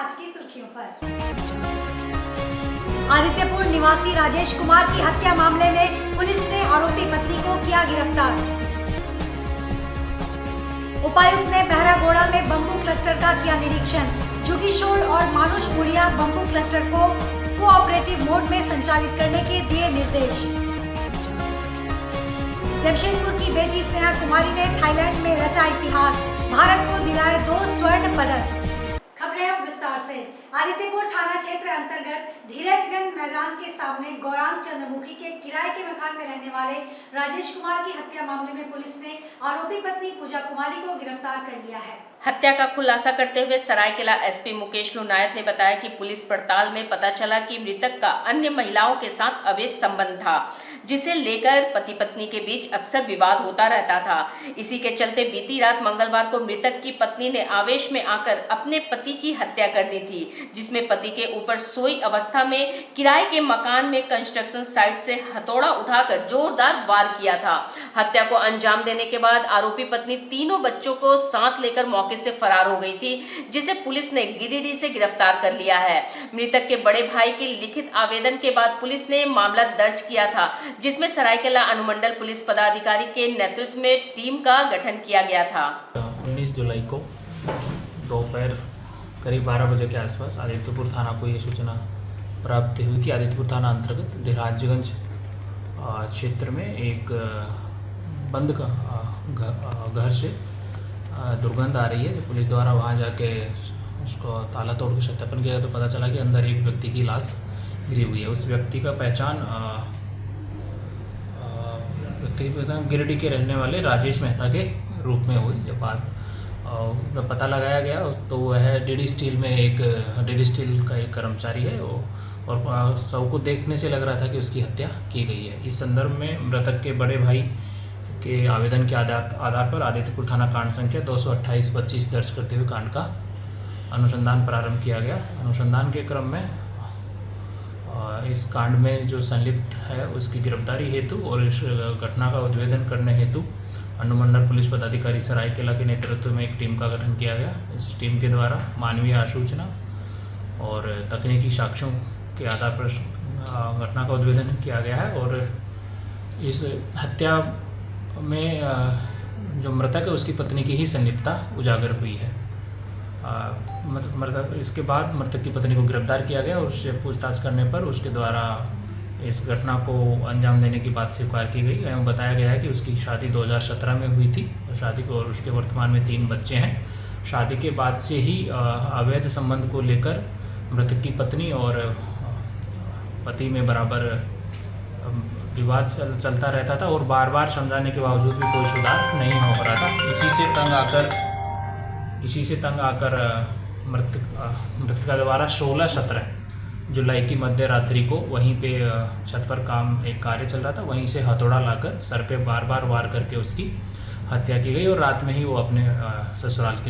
आज की सुर्खियों पर। आदित्यपुर निवासी राजेश कुमार की हत्या मामले में पुलिस ने आरोपी पत्नी को किया गिरफ्तार। उपायुक्त ने बहरागोड़ा में बम्बू क्लस्टर का किया निरीक्षण। जुगीशोल और मानुषपुरिया बम्बू क्लस्टर को कोऑपरेटिव मोड में संचालित करने के दिए निर्देश। जमशेदपुर की बेटी स्नेहा कुमारी ने थाईलैंड में रचा इतिहास, भारत को दिलाए 2 स्वर्ण पदक। खबरें अब विस्तार से। आदित्यपुर थाना क्षेत्र अंतर्गत धीरजगंज मैदान के सामने गौरांग चंद्रमुखी के किराए के मकान में रहने वाले राजेश कुमार की हत्या मामले में पुलिस ने आरोपी पत्नी पूजा कुमारी को गिरफ्तार कर लिया है। हत्या का खुलासा करते हुए सरायकेला एसपी मुकेश लुनायत ने बताया कि पुलिस पड़ताल में पता चला कि मृतक का अन्य महिलाओं के साथ अवैध संबंध था, जिसे लेकर पति पत्नी के बीच अक्सर विवाद होता रहता था। इसी के चलते बीती रात मंगलवार को मृतक की पत्नी ने आवेश में आकर अपने पति की हत्या कर दी थी, जिसमें पति के ऊपर सोई अवस्था में किराए के मकान में कंस्ट्रक्शन साइट से हथौड़ा उठाकर जोरदार वार किया था। हत्या को अंजाम देने के बाद आरोपी पत्नी तीनों बच्चों को साथ लेकर मौके से फरार हो गई थी, जिसे पुलिस ने गिरिडीह से गिरफ्तार कर लिया है। मृतक के बड़े भाई के लिखित आवेदन के बाद पुलिस ने मामला दर्ज किया था, जिसमें सरायकेला अनुमंडल पुलिस पदाधिकारी के नेतृत्व में टीम का गठन किया गया था। 19 जुलाई को दोपहर करीब 12 बजे के आसपास आदित्यपुर थाना को ये सूचना प्राप्त हुई कि आदित्यपुर थाना अंतर्गत धीरजगंज क्षेत्र में एक बंद का घर से दुर्गंध आ रही है। जो पुलिस द्वारा वहाँ जाके उसको ताला तोड़ के सत्यापन किया तो पता चला कि अंदर एक व्यक्ति की लाश गिरी हुई है। उस व्यक्ति का पहचान गिरिडीह के रहने वाले राजेश मेहता के रूप में हुई। जब बाद पता लगाया गया तो वह डीडी स्टील का एक कर्मचारी है और सब को देखने से लग रहा था कि उसकी हत्या की गई है। इस संदर्भ में मृतक के बड़े भाई के आवेदन के आधार पर आदित्यपुर थाना कांड संख्या 228-25 दर्ज करते हुए कांड का अनुसंधान प्रारंभ किया गया। अनुसंधान के क्रम में इस कांड में जो संलिप्त है उसकी गिरफ्तारी हेतु और इस घटना का उद्भेदन करने हेतु अनुमंडल पुलिस पदाधिकारी सरायकेला के नेतृत्व में एक टीम का गठन किया गया। इस टीम के द्वारा मानवीय आसूचना और तकनीकी साक्ष्यों के आधार पर घटना का उद्भेदन किया गया है और इस हत्या में जो मृतक है उसकी पत्नी की ही संलिप्तता उजागर हुई है। इसके बाद मृतक की पत्नी को गिरफ्तार किया गया और उससे पूछताछ करने पर उसके द्वारा इस घटना को अंजाम देने की बात स्वीकार की गई एवं बताया गया है कि उसकी शादी 2017 में हुई थी और शादी को और उसके वर्तमान में 3 बच्चे हैं। शादी के बाद से ही अवैध संबंध को लेकर मृतक की पत्नी और पति में बराबर विवाद चलता रहता था और बार बार समझाने के बावजूद भी कोई सुधार नहीं हो रहा था। इसी से तंग आकर मृतका द्वारा 16-17 जुलाई की मध्य रात्रि को वहीं पे छत पर एक कार्य चल रहा था, वहीं से हथौड़ा लाकर सर पे बार बार वार करके उसकी हत्या की गई और रात में ही वो अपने ससुराल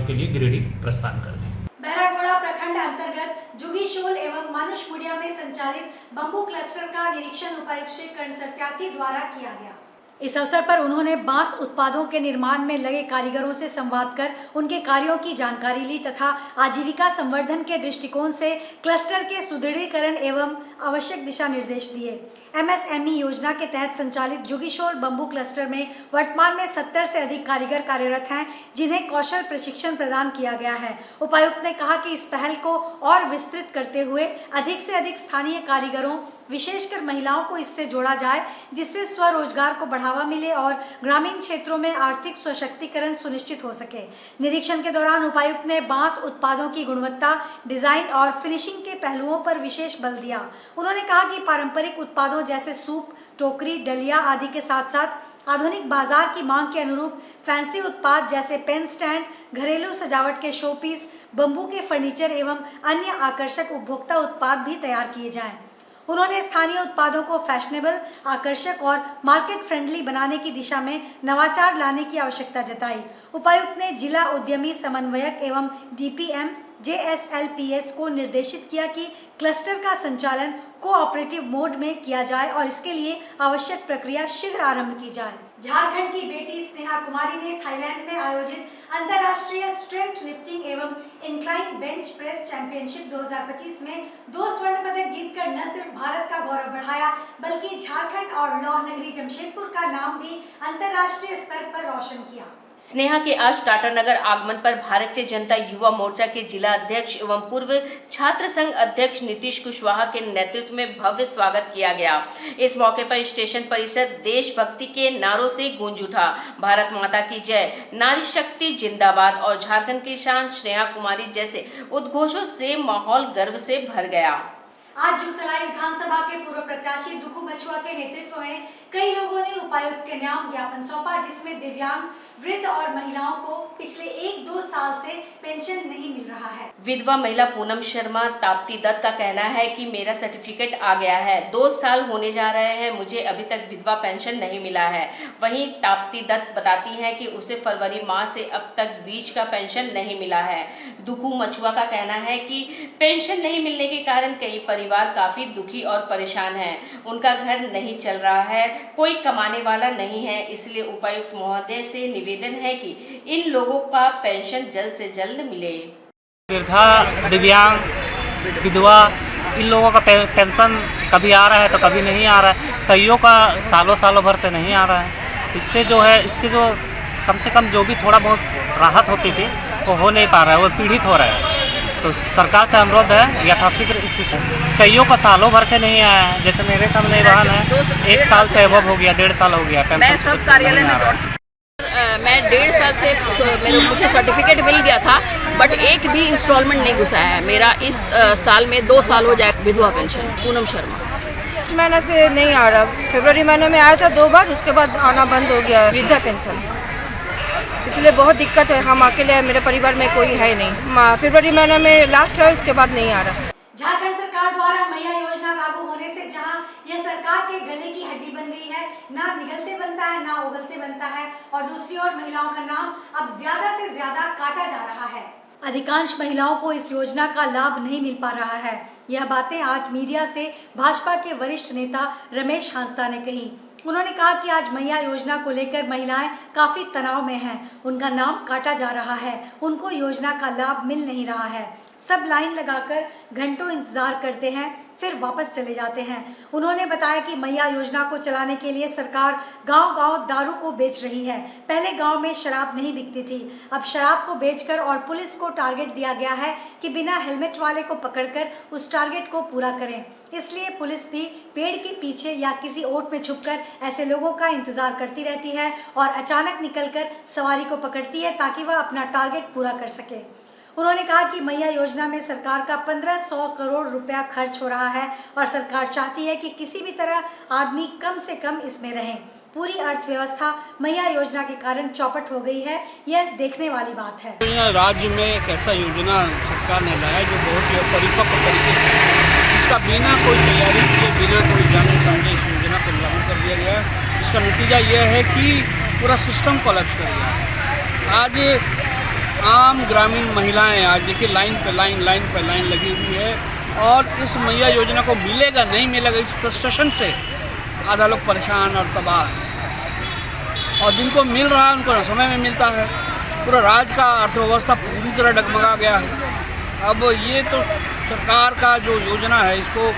के लिए गिरिडीह प्रस्थान कर गए। बहरागोड़ा प्रखंड अंतर्गत जुगीशोल एवं मानुषपुरिया में संचालित बम्बू क्लस्टर का निरीक्षण उपायुक्त श्री कर्ण सत्यार्थी द्वारा किया गया। इस अवसर पर उन्होंने बांस उत्पादों के निर्माण में लगे कारीगरों से संवाद कर उनके कार्यों की जानकारी ली तथा आजीविका संवर्धन के दृष्टिकोण से क्लस्टर के सुदृढ़ीकरण एवं आवश्यक दिशा निर्देश दिए। MSME योजना के तहत संचालित जुगीशोल बम्बू क्लस्टर में वर्तमान में 70 से अधिक कारीगर कार्यरत हैं, जिन्हें कौशल प्रशिक्षण प्रदान किया गया है। उपायुक्त ने कहा कि इस पहल को और विस्तृत करते हुए अधिक से अधिक स्थानीय कारीगरों विशेषकर महिलाओं को इससे जोड़ा जाए, जिससे स्वरोजगार को बढ़ावा मिले और ग्रामीण क्षेत्रों में आर्थिक सशक्तिकरण सुनिश्चित हो सके। निरीक्षण के दौरान उपायुक्त ने बांस उत्पादों की गुणवत्ता, डिजाइन और फिनिशिंग के पहलुओं पर विशेष बल दिया। उन्होंने कहा कि पारंपरिक उत्पादों जैसे सूप, टोकरी, डलिया आदि के साथ साथ आधुनिक बाजार की मांग के अनुरूप फैंसी उत्पाद जैसे पेन स्टैंड, घरेलू सजावट के शो पीस, बम्बू के फर्नीचर एवं अन्य आकर्षक उपभोक्ता उत्पाद भी तैयार किए जाएं। उन्होंने स्थानीय उत्पादों को फैशनेबल, आकर्षक और मार्केट फ्रेंडली बनाने की दिशा में नवाचार लाने की आवश्यकता जताई। उपायुक्त ने जिला उद्यमी समन्वयक एवं DPM JSLPS को निर्देशित किया कि क्लस्टर का संचालन कोऑपरेटिव मोड में किया जाए और इसके लिए आवश्यक प्रक्रिया शीघ्र आरंभ की जाए। झारखंड की बेटी स्नेहा कुमारी ने थाईलैंड में आयोजित अंतर्राष्ट्रीय स्ट्रेंथ कॉमनवेल्थ लिफ्टिंग एवं इंक्लाइन बेंच प्रेस चैंपियनशिप 2025 में 2 स्वर्ण पदक जीतकर न सिर्फ भारत का गौरव बढ़ाया बल्कि झारखंड और लौह नगरी जमशेदपुर का नाम भी अंतर्राष्ट्रीय स्तर पर रोशन किया। स्नेहा के आज टाटानगर आगमन पर भारतीय जनता युवा मोर्चा के जिला अध्यक्ष एवं पूर्व छात्र संघ अध्यक्ष नीतीश कुशवाहा के नेतृत्व में भव्य स्वागत किया गया। इस मौके पर स्टेशन परिसर देशभक्ति के नारों से गूंज उठा। भारत माता की जय, नारी शक्ति जिंदाबाद और झारखंड की शान स्नेहा कुमारी जैसे उद्घोषों से माहौल गर्व से भर गया। आज जूसलाई विधानसभा के पूर्व प्रत्याशी दुखू मछुआ के नेतृत्व में कई लोगों ने उपायुक्त के नाम ज्ञापन सौंपा, जिसमें दिव्यांग, वृद्ध और महिलाओं को पिछले 1-2 साल से पेंशन नहीं मिल रहा है। विधवा महिला पूनम शर्मा ताप्ती दत्त का कहना है कि मेरा सर्टिफिकेट आ गया है, 2 साल होने जा रहे हैं, मुझे अभी तक विधवा पेंशन नहीं मिला है। वहीं ताप्ती दत्त बताती हैं कि उसे फरवरी माह से अब तक बीच का पेंशन नहीं मिला है। दुखू मछुआ का कहना है कि पेंशन नहीं मिलने के कारण कई परिवार काफी दुखी और परेशान हैं। उनका घर नहीं चल रहा है, कोई कमाने वाला नहीं है, इसलिए उपायुक्त महोदय से निवेदन है कि इन लोगों का पेंशन जल्द से जल्द मिले। वृद्धा, दिव्यांग, विधवा, इन लोगों का पेंशन कभी आ रहा है तो कभी नहीं आ रहा है। कईयों का सालों भर से नहीं आ रहा है। इससे जो है इसके जो कम से कम जो भी थोड़ा बहुत राहत होती थी वो हो नहीं पा रहा है, वो पीड़ित हो रहा है। तो सरकार से अनुरोध है यथाशीघ्र कईयों का सालों भर से नहीं आया है। जैसे मेरे सामने वाहन है, 1 साल से एबव हो गया, 1.5 साल हो गया। मैं सब कार्यालय में दौड़ चुकी, मैं 1.5 साल से मुझे सर्टिफिकेट मिल गया था, बट एक भी इंस्टॉलमेंट नहीं घुसा है मेरा। इस साल में 2 साल हो जाए विधवा पेंशन। पूनम शर्मा। 5 महीने से नहीं आ रहा। फरवरी महीने में आया था 2 बार, उसके बाद आना बंद हो गया वृद्धा पेंशन। इसलिए बहुत दिक्कत है, हम अकेले हैं, मेरे परिवार में कोई है नहीं। फरवरी महीने में लास्ट है, उसके बाद नहीं आ रहा। झारखंड सरकार द्वारा मैया योजना लागू होने से जहां यह सरकार के गले की हड्डी बन गई है, ना निगलते बनता है ना उगलते बनता है, और दूसरी ओर महिलाओं का नाम अब ज्यादा से ज्यादा काटा जा रहा है। अधिकांश महिलाओं को इस योजना का लाभ नहीं मिल पा रहा है। यह बातें आज मीडिया से भाजपा के वरिष्ठ नेता रमेश हांसदा ने कही। उन्होंने कहा कि आज मैया योजना को लेकर महिलाएं काफी तनाव में हैं। उनका नाम काटा जा रहा है, उनको योजना का लाभ मिल नहीं रहा है। सब लाइन लगाकर घंटों इंतजार करते हैं, फिर वापस चले जाते हैं। उन्होंने बताया कि मैया योजना को चलाने के लिए सरकार गांव-गांव दारू को बेच रही है। पहले गांव में शराब नहीं बिकती थी, अब शराब को बेचकर और पुलिस को टारगेट दिया गया है कि बिना हेलमेट वाले को पकड़कर उस टारगेट को पूरा करें। इसलिए पुलिस भी पेड़ के पीछे या किसी ओट में छुपकर ऐसे लोगों का इंतजार करती रहती है और अचानक निकलकर सवारी को पकड़ती है ताकि वह अपना टारगेट पूरा कर सके। उन्होंने कहा कि मैया योजना में सरकार का 1500 करोड़ रुपया खर्च हो रहा है और सरकार चाहती है कि किसी भी तरह आदमी कम से कम इसमें रहें। पूरी अर्थव्यवस्था मैया योजना के कारण चौपट हो गई है, यह देखने वाली बात है। राज्य में एक ऐसा योजना सरकार ने लाया जो बहुत ही परिपक्व तरीके से, इसका बिना कोई तैयारी किए, बिना कोई जाने समझे इस योजना को लागू कर दिया गया। इसका नतीजा यह है कि पूरा सिस्टम कोलैप्स कर गया। आज आम ग्रामीण महिलाएं आज देखिए लाइन पे लाइन लगी हुई है और इस मैया योजना को मिलेगा नहीं मिलेगा इस फ्रस्ट्रेशन से आधा लोग परेशान और तबाह है। और जिनको मिल रहा है उनको समय में मिलता है। पूरा राज्य का अर्थव्यवस्था पूरी तरह डगमगा गया है। अब ये तो सरकार का जो योजना है इसको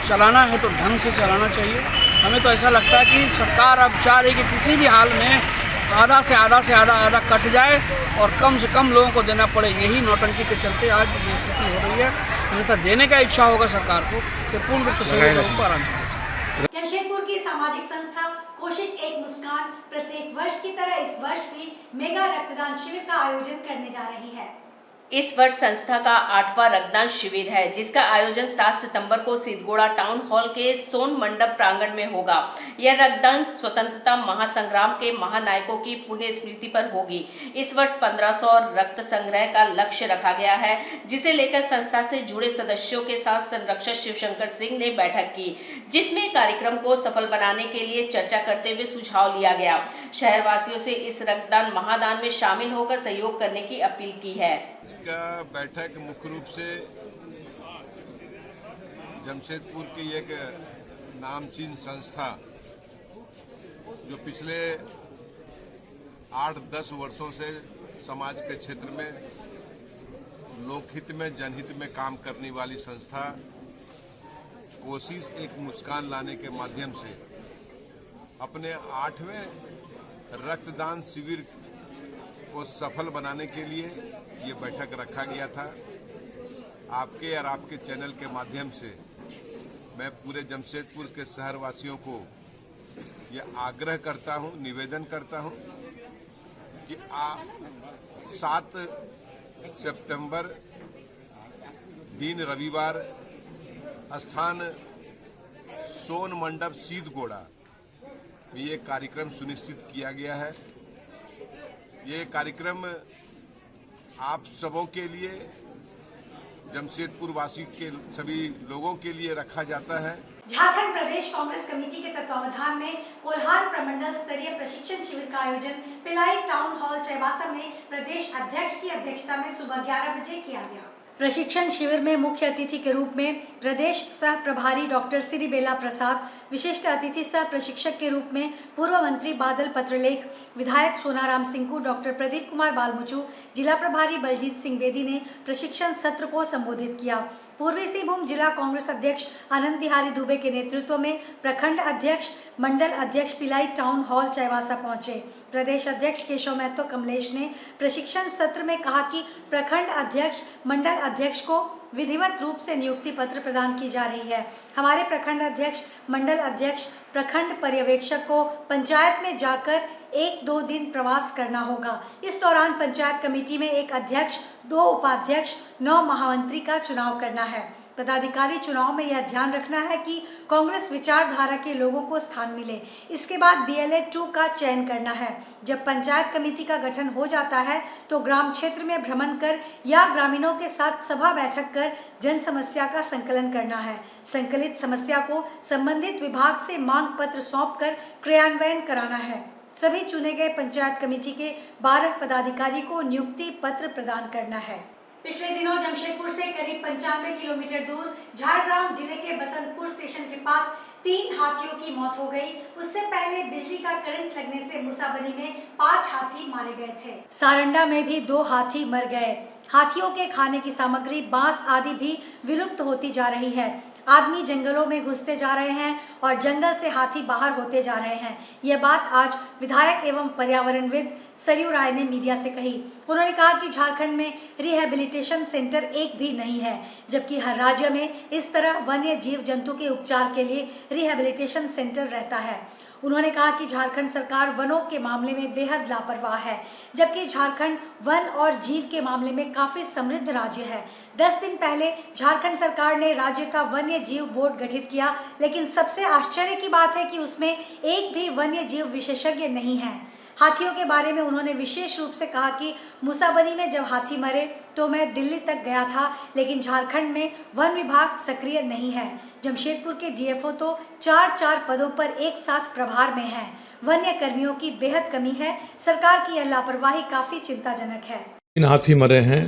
चलाना है तो ढंग से चलाना चाहिए। हमें तो ऐसा लगता है कि सरकार अब चाह रही कि किसी भी हाल में आधा से आधा कट जाए और कम से कम लोगों को देना पड़े। यही नौटंकी के चलते आज ये स्थिति हो रही है। अन्यथा देने का इच्छा होगा सरकार को कि पूर्ण रूप से सभी लोगों को आराम से। जमशेदपुर की सामाजिक संस्था कोशिश एक मुस्कान प्रत्येक वर्ष की तरह इस वर्ष भी मेगा रक्तदान शिविर का आयोजन करने जा रही है। इस वर्ष संस्था का 8वां रक्तदान शिविर है, जिसका आयोजन 7 सितंबर को सिद्धगोड़ा टाउन हॉल के सोन मंडप प्रांगण में होगा। यह रक्तदान स्वतंत्रता महासंग्राम के महानायकों की पुण्य स्मृति पर होगी। इस वर्ष 1500 रक्त संग्रह का लक्ष्य रखा गया है, जिसे लेकर संस्था से जुड़े सदस्यों के साथ संरक्षक शिवशंकर सिंह ने बैठक की, जिसमें कार्यक्रम को सफल बनाने के लिए चर्चा करते हुए सुझाव लिया गया। शहरवासियों से इस रक्तदान महादान में शामिल होकर सहयोग करने की अपील की है। इसका बैठक मुख्य रूप से जमशेदपुर की एक नामचीन संस्था जो पिछले 8-10 वर्षों से समाज के क्षेत्र में लोकहित में जनहित में काम करने वाली संस्था कोशिश एक मुस्कान लाने के माध्यम से अपने 8वें रक्तदान शिविर को सफल बनाने के लिए ये बैठक रखा गया था। आपके और आपके चैनल के माध्यम से मैं पूरे जमशेदपुर के शहरवासियों को ये आग्रह करता हूँ, निवेदन करता हूँ कि 7 सितंबर दिन रविवार स्थान सोन मंडप सीधगोड़ा में ये कार्यक्रम सुनिश्चित किया गया है। ये कार्यक्रम आप सबों के लिए, जमशेदपुर वासी के सभी लोगों के लिए रखा जाता है। झारखंड प्रदेश कांग्रेस कमेटी के तत्वावधान में कोल्हार प्रमंडल स्तरीय प्रशिक्षण शिविर का आयोजन पिलाई टाउन हॉल चाईबासा में प्रदेश अध्यक्ष की अध्यक्षता में सुबह 11 बजे किया गया। प्रशिक्षण शिविर में मुख्य अतिथि के रूप में प्रदेश सह प्रभारी डॉक्टर श्री बेला प्रसाद, विशिष्ट अतिथि सह प्रशिक्षक के रूप में पूर्व मंत्री बादल पत्रलेख, विधायक सोनाराम सिंह, डॉक्टर प्रदीप कुमार बालमुचू, जिला प्रभारी बलजीत सिंह बेदी ने प्रशिक्षण सत्र को संबोधित किया। पूर्वी सिंहभूम जिला कांग्रेस अध्यक्ष आनंद बिहारी दुबे के नेतृत्व में प्रखंड अध्यक्ष, मंडल अध्यक्ष पिलाई टाउन हॉल चाईबासा पहुंचे। प्रदेश अध्यक्ष केशव महतो कमलेश ने प्रशिक्षण सत्र में कहा कि प्रखंड अध्यक्ष, मंडल अध्यक्ष को विधिवत रूप से नियुक्ति पत्र प्रदान की जा रही है। हमारे प्रखंड अध्यक्ष, मंडल अध्यक्ष, प्रखंड पर्यवेक्षक को पंचायत में जाकर 1-2 दिन प्रवास करना होगा। इस दौरान पंचायत कमेटी में 1 अध्यक्ष, 2 उपाध्यक्ष, 9 महामंत्री का चुनाव करना है। पदाधिकारी चुनाव में यह ध्यान रखना है कि कांग्रेस विचारधारा के लोगों को स्थान मिले। इसके बाद BLA 2 का चयन करना है। जब पंचायत कमेटी का गठन हो जाता है तो ग्राम क्षेत्र में भ्रमण कर या ग्रामीणों के साथ सभा बैठक कर जन समस्या का संकलन करना है। संकलित समस्या को संबंधित विभाग से मांग पत्र सौंपकर क्रियान्वयन कराना है। सभी चुने गए पंचायत कमेटी के 12 पदाधिकारी को नियुक्ति पत्र प्रदान करना है। पिछले दिनों जमशेदपुर से करीब 95 किलोमीटर दूर झारग्राम जिले के बसंतपुर स्टेशन के पास 3 हाथियों की मौत हो गई। उससे पहले बिजली का करंट लगने से मुसाबनी में 5 हाथी मारे गए थे। सारंडा में भी 2 हाथी मर गए। हाथियों के खाने की सामग्री, बांस आदि भी विलुप्त होती जा रही है। आदमी जंगलों में घुसते जा रहे हैं और जंगल से हाथी बाहर होते जा रहे हैं। यह बात आज विधायक एवं पर्यावरणविद सरयू राय ने मीडिया से कही। उन्होंने कहा कि झारखंड में रिहैबिलिटेशन सेंटर एक भी नहीं है, जबकि हर राज्य में इस तरह वन्य जीव जंतु के उपचार के लिए रिहैबिलिटेशन सेंटर रहता है। उन्होंने कहा कि झारखंड सरकार वनों के मामले में बेहद लापरवाह है, जबकि झारखंड वन और जीव के मामले में काफी समृद्ध राज्य है। 10 दिन पहले झारखंड सरकार ने राज्य का वन्य जीव बोर्ड गठित किया, लेकिन सबसे आश्चर्य की बात है कि उसमें एक भी वन्य जीव विशेषज्ञ नहीं है। हाथियों के बारे में उन्होंने विशेष रूप से कहा कि मुसाबनी में जब हाथी मरे तो मैं दिल्ली तक गया था, लेकिन झारखंड में वन विभाग सक्रिय नहीं है। जमशेदपुर के DFO तो 4-4 पदों पर एक साथ प्रभार में हैं। वन्य कर्मियों की बेहद कमी है। सरकार की यह लापरवाही काफी चिंताजनक है। 3 हाथी मरे हैं।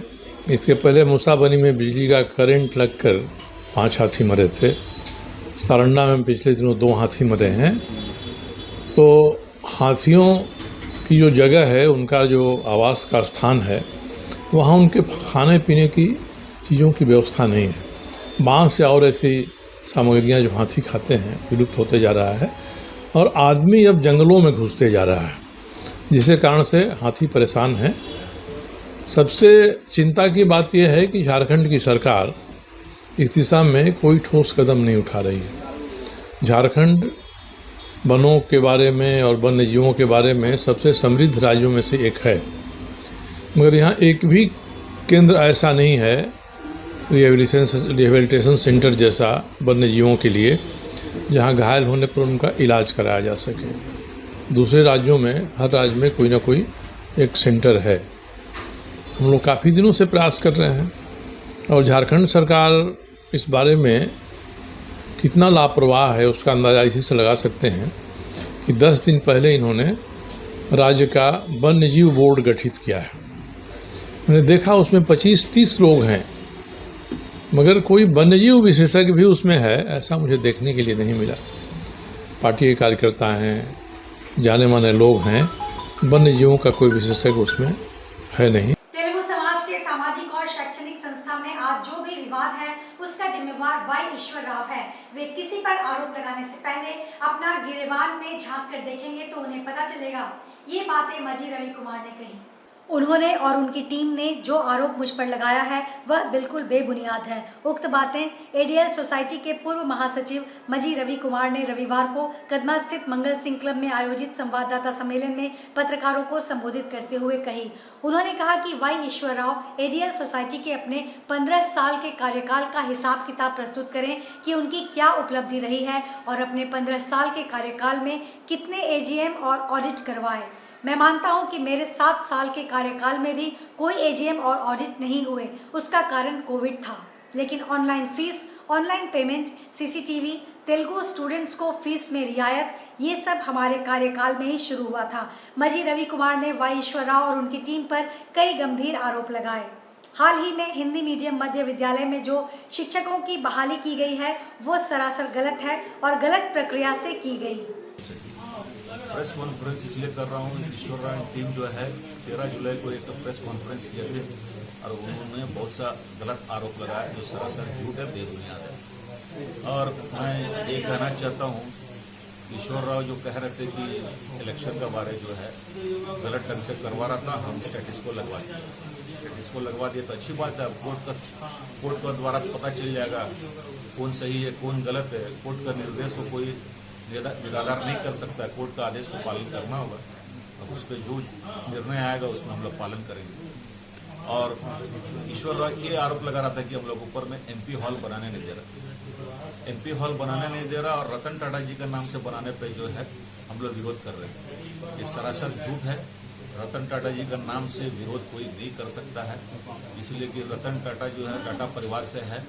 इसके पहले मुसाबनी में बिजली का करंट लगकर 5 हाथी मरे थे। सारंडा में पिछले दिनों 2 हाथी मरे हैं। तो हाथियों की जो जगह है, उनका जो आवास का स्थान है, वहाँ उनके खाने पीने की चीज़ों की व्यवस्था नहीं है। बांस या और ऐसी सामग्रियाँ जो हाथी खाते हैं विलुप्त होते जा रहा है और आदमी अब जंगलों में घुसते जा रहा है, जिसके कारण से हाथी परेशान हैं। सबसे चिंता की बात यह है कि झारखंड की सरकार इस दिशा में कोई ठोस कदम नहीं उठा रही है। झारखंड वनों के बारे में और वन्य जीवों के बारे में सबसे समृद्ध राज्यों में से एक है, मगर यहाँ एक भी केंद्र ऐसा नहीं है रिहेबिलिटेशन सेंटर जैसा वन्य जीवों के लिए, जहाँ घायल होने पर उनका इलाज कराया जा सके। दूसरे राज्यों में हर राज्य में कोई ना कोई एक सेंटर है। हम लोग काफ़ी दिनों से प्रयास कर रहे हैं और झारखंड सरकार इस बारे में कितना लापरवाह है उसका अंदाज़ा इसी से लगा सकते हैं कि 10 दिन पहले इन्होंने राज्य का वन्य जीव बोर्ड गठित किया है। मैंने देखा उसमें 25-30 लोग हैं, मगर कोई वन्यजीव विशेषज्ञ भी उसमें है ऐसा मुझे देखने के लिए नहीं मिला। पार्टी के कार्यकर्ता हैं, जाने माने लोग हैं, वन्य जीवों का कोई विशेषज्ञ उसमें है नहीं। तेलुगु समाज के सामाजिक और शैक्षणिक संस्था में आज जो भी विवाद है उसका जिम्मेवार वाई ईश्वर राव है। वे किसी पर आरोप लगाने से पहले अपना गिरेबान में झांक कर देखेंगे तो उन्हें पता चलेगा। ये बातें मजी रवि कुमार ने कही। उन्होंने और उनकी टीम ने जो आरोप मुझ पर लगाया है वह बिल्कुल बेबुनियाद है। उक्त बातें एडीएल सोसाइटी के पूर्व महासचिव मजी रवि कुमार ने रविवार को कदमा स्थित मंगल सिंह क्लब में आयोजित संवाददाता सम्मेलन में पत्रकारों को संबोधित करते हुए कही। उन्होंने कहा कि वाई ईश्वर राव एडीएल सोसाइटी के अपने 15 साल के कार्यकाल का हिसाब किताब प्रस्तुत करें कि उनकी क्या उपलब्धि रही है और अपने 15 साल के कार्यकाल में कितने एजीएम और ऑडिट करवाए। मैं मानता हूं कि मेरे 7 साल के कार्यकाल में भी कोई एजीएम और ऑडिट नहीं हुए। उसका कारण कोविड था, लेकिन online fees, online payment, CCTV, Telugu students को फीस में रियायत, ये सब हमारे कार्यकाल में ही शुरू हुआ था। मजी रवि कुमार ने वाई ईश्वर राव और उनकी टीम पर कई गंभीर आरोप लगाए। हाल ही में हिंदी मीडियम मध्य विद्यालय में जो शिक्षकों की बहाली की गई है वो सरासर गलत है और गलत प्रक्रिया से की गई। प्रेस कॉन्फ्रेंस इसलिए कर रहा हूँ, ईश्वर राव टीम जो है 13 जुलाई को एक प्रेस कॉन्फ्रेंस किया गया और उन्होंने बहुत सा गलत आरोप लगाया जो सरासर झूठ है, बेबुनियाद है। और मैं ये कहना चाहता हूँ, ईश्वर राव जो कह रहे थे कि इलेक्शन का बारे जो है गलत ढंग से करवा रहा था, हम स्टेटस को लगवा दिए। स्टेटस को लगवा दिए तो अच्छी बात है। कोर्ट का द्वारा पता चल जाएगा कौन सही है कौन गलत है। कोर्ट का निर्देश को कोई निराधार नहीं कर सकता है। कोर्ट का आदेश को पालन करना होगा। अब उस पर जो निर्णय आएगा उसमें हम लोग पालन करेंगे। और ईश्वर राव ये आरोप लगा रहा था कि हम लोग ऊपर में एमपी हॉल बनाने नहीं दे रहा। एमपी हॉल बनाने नहीं दे रहा और रतन टाटा जी का नाम से बनाने पर जो है हम लोग विरोध कर रहे हैं। ये सरासर झूठ है। रतन टाटा जी का नाम से विरोध कोई नहीं कर सकता है, इसलिए कि रतन टाटा जो है टाटा परिवार से है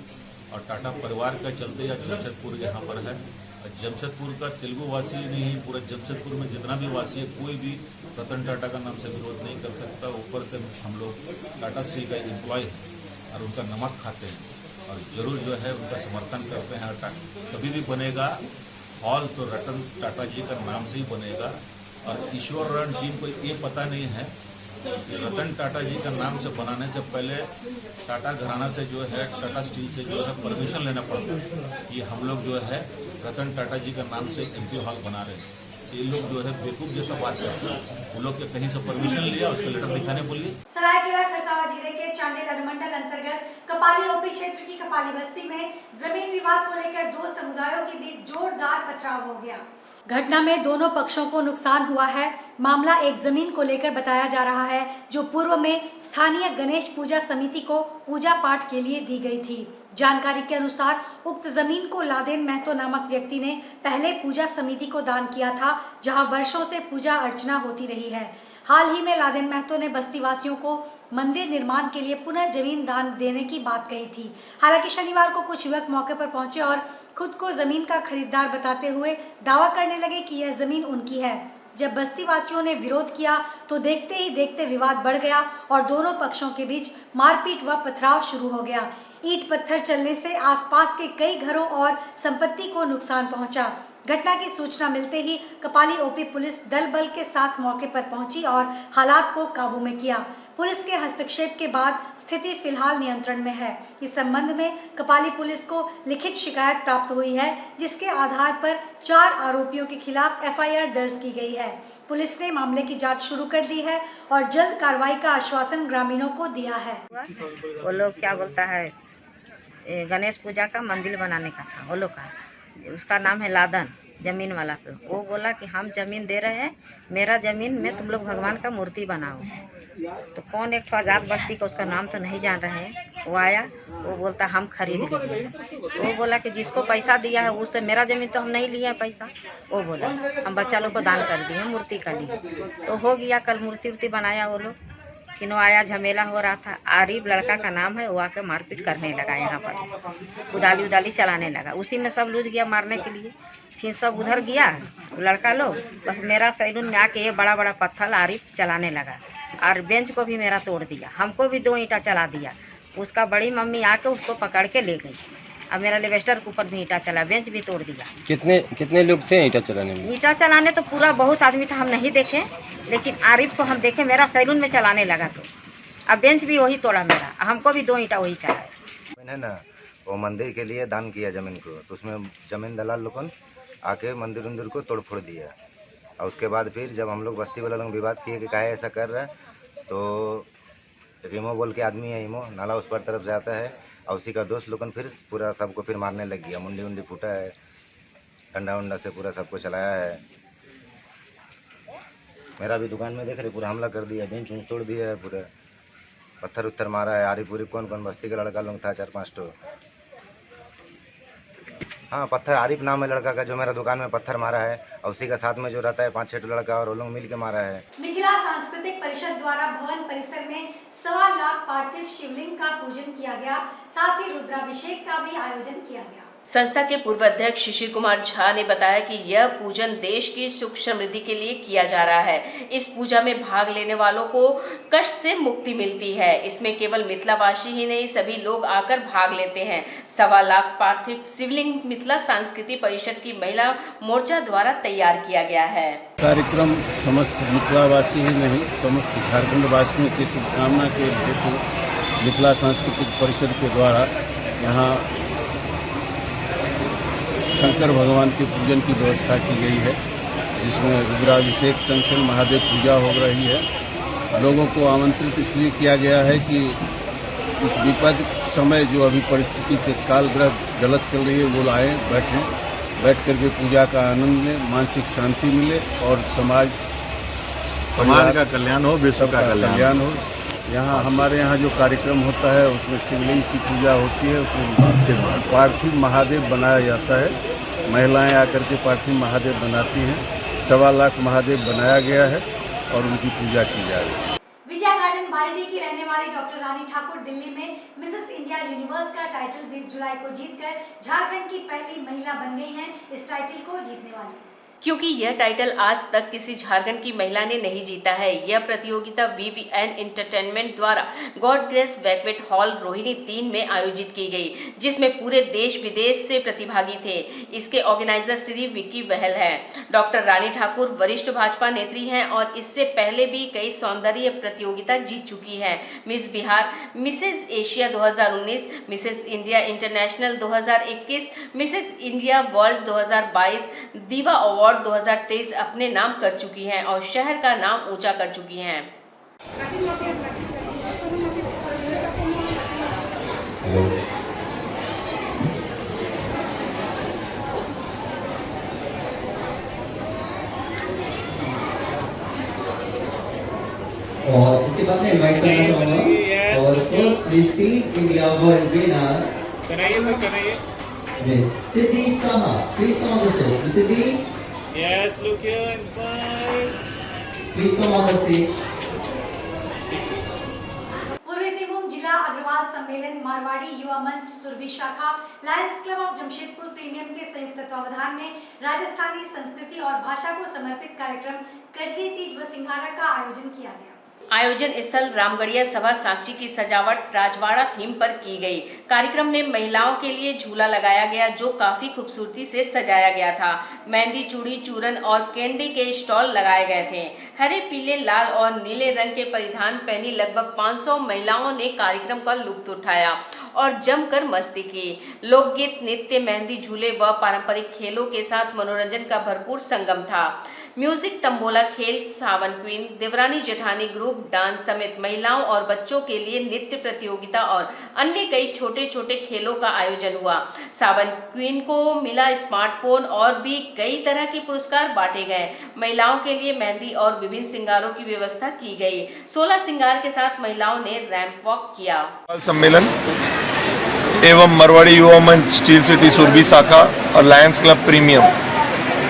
और टाटा परिवार का चलते या जमशेदपुर यहाँ पर है। जमशेदपुर का तेलुगु वासी नहीं, पूरे जमशेदपुर में जितना भी वासी है कोई भी रतन टाटा का नाम से विरोध नहीं कर सकता। ऊपर से हम लोग टाटा स्टील का एम्प्लॉय हैं और उनका नमक खाते हैं और जरूर जो है उनका समर्थन करते हैं। कभी भी बनेगा हॉल तो रतन टाटा जी का नाम से ही बनेगा। और ईश्वर राव टीम को ये पता नहीं है कि रतन टाटा जी का नाम से बनाने से पहले टाटा घराना से जो है टाटा स्टील से जो है परमिशन लेना पड़ता है कि हम लोग जो है रतन टाटा जी का नाम से एमपी हॉल बना रहे हैं। ये लोग जो है बेवकूफ जैसा बात करते हैं। वो लोग के कहीं से परमिशन लिया, उसका लेटर दिखाने बोलिए। सरायकेला खरसावां जिले के चांडेल अनुमंडल अंतर्गत कपाली ओपी क्षेत्र की कपाली बस्ती में जमीन विवाद को लेकर दो समुदायों के बीच जोरदार पथराव हो गया। घटना में दोनों पक्षों को नुकसान हुआ है। मामला एक जमीन को लेकर बताया जा रहा है जो पूर्व में स्थानीय गणेश पूजा समिति को पूजा पाठ के लिए दी गई थी। जानकारी के अनुसार उक्त जमीन को लादेन महतो नामक व्यक्ति ने पहले पूजा समिति को दान किया था, जहां वर्षों से पूजा अर्चना होती रही है। हाल ही में लादेन महतो ने बस्ती वासियों को मंदिर निर्माण के लिए पुनः जमीन दान देने की बात कही थी। हालांकि शनिवार को कुछ युवक मौके पर पहुंचे और खुद को जमीन का खरीदार बताते हुए दावा करने लगे कि यह जमीन उनकी है। जब बस्ती वासियों ने विरोध किया तो देखते ही देखते विवाद बढ़ गया और दोनों पक्षों के बीच मारपीट व पथराव शुरू हो गया। ईंट पत्थर चलने से आसपास के कई घरों और संपत्ति को नुकसान पहुंचा। घटना की सूचना मिलते ही कपाली ओपी पुलिस दल बल के साथ मौके पर पहुंची और हालात को काबू में किया। पुलिस के हस्तक्षेप के बाद स्थिति फिलहाल नियंत्रण में है। इस संबंध में कपाली पुलिस को लिखित शिकायत प्राप्त हुई है, जिसके आधार पर 4 आरोपियों के खिलाफ एफआईआर दर्ज की गई है। पुलिस ने मामले की जांच शुरू कर दी है और जल्द कार्रवाई का आश्वासन ग्रामीणों को दिया है। वो लोग क्या बोलता है, गणेश पूजा का मंदिर बनाने का था वो लोग का, उसका नाम है लादन जमीन वाला। तो वो बोला कि हम जमीन दे रहे हैं, मेरा जमीन में तुम लोग भगवान का मूर्ति बनाओ। तो कौन एक आजाद बस्ती का, उसका नाम तो नहीं जान रहे हैं, वो आया, वो बोलता हम खरीद लिए। वो बोला कि जिसको पैसा दिया है उससे, मेरा जमीन तो हम नहीं लिया पैसा। वो बोला हम बच्चा लोग को दान कर दिए मूर्ति का लिए। तो हो गया, कल मूर्ति उर्ति बनाया वो लोग, किनो आया, झमेला हो रहा था। आरिफ लड़का का नाम है, वो आके मारपीट करने लगा, यहाँ पर उदाली उदाली चलाने लगा। उसी में सब लूझ गया मारने के लिए। फिर सब उधर गया लड़का लोग, बस मेरा सैलून में आके ये बड़ा बड़ा पत्थर आरिफ चलाने लगा और बेंच को भी मेरा तोड़ दिया, हमको भी 2 ईंटा चला दिया। उसका बड़ी मम्मी आके उसको पकड़ के ले गई। अब मेरा लेवेस्टर के ऊपर भी ईंटा चला, बेंच भी तोड़ दिया। कितने लोग थे ईंटा चलाने में? ईंटा चलाने तो पूरा बहुत आदमी था, हम नहीं देखे, लेकिन आरिफ को हम देखे, मेरा सैलून में चलाने लगा। तो अब बेंच भी वही तोड़ा मेरा, हमको भी 2 ईंटा वही चाहिए। मैंने ना वो मंदिर के लिए दान किया ज़मीन को, तो उसमें ज़मीन दलाल लोगों आके मंदिर उंदिर को तोड़ फोड़ दिया। और उसके बाद फिर जब हम लोग बस्ती वाला लोग विवाद किए कि काहे ऐसा कर रहा है, तो रीमो बोल के आदमी है, ईमो नाला उस पर तरफ से आता है और उसी का दोस्त लोगन फिर पूरा सबको फिर मारने लग गया। मुंडी उंडी फूटा है, डंडा उंडा से पूरा सबको चलाया है। मेरा भी दुकान में देख रहे पूरा हमला कर दिया, बेंच उंच तोड़ दिया है, पूरा पत्थर उत्थर मारा है। आरी पूरी कौन कौन बस्ती का लड़का लोग था 4-5 ठो। हाँ, पत्थर आरिफ नाम है लड़का का, जो मेरा दुकान में पत्थर मारा है, और उसी का साथ में जो रहता है 5-6 ठो लड़का, और वो लोग मिल के मारा है। मिथिला सांस्कृतिक परिषद द्वारा भवन परिसर में 1.25 लाख पार्थिव शिवलिंग का पूजन किया गया, साथ ही रुद्राभिषेक का भी आयोजन किया गया। संस्था के पूर्व अध्यक्ष शिशिर कुमार झा ने बताया कि यह पूजन देश की सुख समृद्धि के लिए किया जा रहा है। इस पूजा में भाग लेने वालों को कष्ट से मुक्ति मिलती है। इसमें केवल मिथिलावासी ही नहीं, सभी लोग आकर भाग लेते हैं। 1.25 लाख पार्थिव शिवलिंग मिथिला सांस्कृतिक परिषद की महिला मोर्चा द्वारा तैयार किया गया है। कार्यक्रम समस्त मिथिलावासी ही नहीं, समस्त झारखंड वासियों की शुभकामना के हेतु मिथिला सांस्कृतिक परिषद के द्वारा यहाँ शंकर भगवान के पूजन की व्यवस्था की गई है, जिसमें रुद्राभिषेक संग संग महादेव पूजा हो रही है। लोगों को आमंत्रित इसलिए किया गया है कि इस विपद समय जो अभी परिस्थिति से कालग्रह गलत चल रही है, वो आए, बैठ करके पूजा का आनंद लें, मानसिक शांति मिले और समाज का कल्याण हो, विश्व का कल्याण हो। यहाँ हमारे यहाँ जो कार्यक्रम होता है उसमें शिवलिंग की पूजा होती है, उसमें पार्थिव महादेव बनाया जाता है। महिलाएं आकर के पार्थिव महादेव बनाती हैं। 1.25 लाख महादेव बनाया गया है और उनकी पूजा की जा रही है। विजय गार्डन बारिडी की रहने वाली डॉक्टर रानी ठाकुर दिल्ली में मिसेस इंडिया यूनिवर्स का टाइटल 20 जुलाई को जीतकर झारखंड की पहली महिला बन गई हैं इस टाइटल को जीतने वाली। क्योंकि यह टाइटल आज तक किसी झारखंड की महिला ने नहीं जीता है। यह प्रतियोगिता VVN एंटरटेनमेंट द्वारा God grace banquet hall Rohini 3 में आयोजित की गई, जिसमें पूरे देश विदेश से प्रतिभागी थे। इसके ऑर्गेनाइजर श्री विक्की बहल हैं। डॉक्टर रानी ठाकुर वरिष्ठ भाजपा नेत्री हैं और इससे पहले भी कई सौंदर्य प्रतियोगिता जीत चुकी हैं। Miss Bihar, Mrs Asia 2019, Mrs India international 2021, Mrs India world 2022, दीवा अवार्ड 2023 अपने नाम कर चुकी हैं और शहर का नाम ऊंचा कर चुकी हैं। और इसके बाद मैं इनवाइट करना चाहूँगा और first district India world winner Siddhi Saha. Please come on the stage. Siddhi. Yes, look here and smile. Please come on the stage. पूर्वी सिंहभूम जिला अग्रवाल सम्मेलन मारवाड़ी युवा मंच सुरभि शाखा Lions club of Jamshedpur premium के संयुक्त तत्वावधान में राजस्थानी संस्कृति और भाषा को समर्पित कार्यक्रम कजरी तीज व सिंघारा का आयोजन किया गया। आयोजन स्थल रामगढ़िया सभा साक्षी की सजावट राजवाड़ा थीम पर की गई। कार्यक्रम में महिलाओं के लिए झूला लगाया गया जो काफी खूबसूरती से सजाया गया था। मेहंदी, चूड़ी, चूरन और कैंडी के स्टॉल लगाए गए थे। हरे, पीले, लाल और नीले रंग के परिधान पहनी लगभग 500 महिलाओं ने कार्यक्रम का लुत्फ उठाया और जमकर मस्ती की। लोकगीत, नृत्य, मेहंदी, झूले व पारंपरिक खेलों के साथ मनोरंजन का भरपूर संगम था। म्यूजिक, तंबोला खेल, सावन queen, Devrani Jethani group dance समेत महिलाओं और बच्चों के लिए नृत्य प्रतियोगिता और अन्य कई छोटे छोटे खेलों का आयोजन हुआ। सावन क्वीन को मिला स्मार्टफोन और भी कई तरह के पुरस्कार बांटे गए। महिलाओं के लिए मेहंदी और विभिन्न श्रृंगारों की व्यवस्था की गई। 16 श्रृंगार के साथ महिलाओं ने रैंप वॉक किया। सम्मेलन एवं मरवाड़ी युवा मंच स्टील सिटी सुरभि शाखा और लायंस क्लब प्रीमियम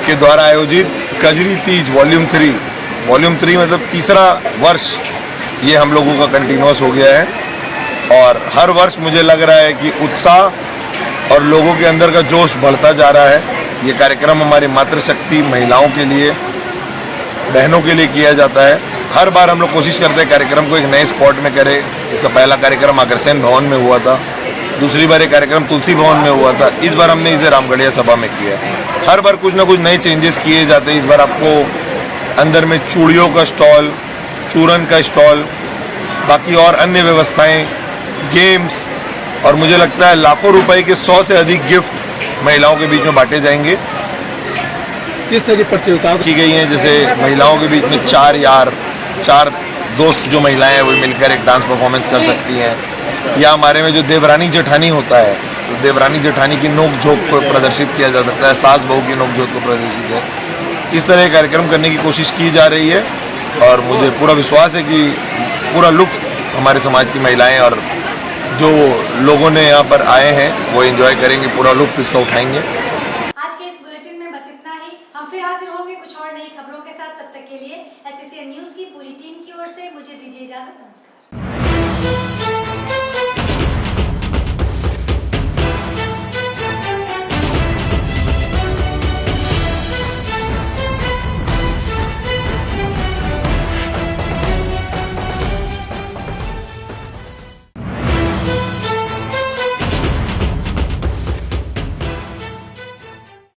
के द्वारा आयोजित कजरी तीज वॉल्यूम 3 मतलब तीसरा वर्ष ये हम लोगों का कंटिन्यूस हो गया है और हर वर्ष मुझे लग रहा है कि उत्साह और लोगों के अंदर का जोश बढ़ता जा रहा है। ये कार्यक्रम हमारी मातृशक्ति महिलाओं के लिए, बहनों के लिए किया जाता है। हर बार हम लोग कोशिश करते हैं कार्यक्रम को एक नए स्पॉट में करें। इसका पहला कार्यक्रम अग्रसेन भवन में हुआ था, दूसरी बार ये कार्यक्रम तुलसी भवन में हुआ था, इस बार हमने इसे रामगढ़िया सभा में किया। हर बार कुछ ना कुछ नए चेंजेस किए जाते हैं। इस बार आपको अंदर में चूड़ियों का स्टॉल, चूरन का स्टॉल, बाकी और अन्य व्यवस्थाएं, गेम्स, और मुझे लगता है लाखों रुपए के 100 से अधिक गिफ्ट महिलाओं के बीच में बांटे जाएंगे। किस तरह की प्रतियोगिता की गई हैं, जैसे महिलाओं के बीच में चार दोस्त जो महिलाएं हैं वो मिलकर एक डांस परफॉर्मेंस कर सकती हैं, या हमारे में जो देवरानी जेठानी होता है तो देवरानी जेठानी की नोक झोंक को प्रदर्शित किया जा सकता है, सास बहू की नोक झोंक को प्रदर्शित है। इस तरह के कार्यक्रम करने की कोशिश की जा रही है और मुझे पूरा विश्वास है कि पूरा लुत्फ हमारे समाज की महिलाएं और जो लोगों ने यहाँ पर आए हैं वो एंजॉय करेंगे, पूरा लुत्फ इसका उठाएंगे।